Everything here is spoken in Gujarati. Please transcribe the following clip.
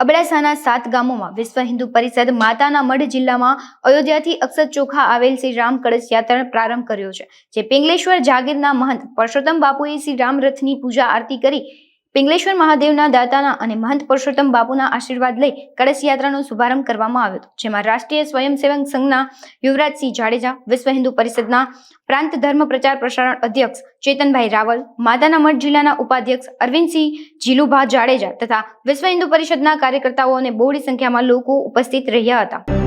અબડાસાના 7 ગામોમાં વિશ્વ હિન્દુ પરિષદ માતાના મઢ જિલ્લામાં અયોધ્યાથી અક્ષત ચોખા આવેલ શ્રી રામ કળશ યાત્રાનો પ્રારંભ કર્યો છે, જે પિંગલેશ્વર જાગીરના મહંત પરસોત્તમ બાપુએ શ્રી રામ રથની પૂજા આરતી કરી પિંગલેશ્વર મહાદેવના દાતાના અને મહંત પરસોત્તમ બાપુના આશીર્વાદ લઈ કળશ યાત્રાનો શુભારંભ કરવામાં આવ્યો હતો, જેમાં રાષ્ટ્રીય સ્વયંસેવક સંઘના યુવરાજસિંહ જાડેજા, વિશ્વ હિન્દુ પરિષદના પ્રાંત ધર્મ પ્રચાર પ્રસારણ અધ્યક્ષ ચેતનભાઈ રાવલ, માતાના મઢ જિલ્લાના ઉપાધ્યક્ષ અરવિંદસિંહ જીલુભા જાડેજા તથા વિશ્વ હિન્દુ પરિષદના કાર્યકર્તાઓ અને બહોળી સંખ્યામાં લોકો ઉપસ્થિત રહ્યા હતા।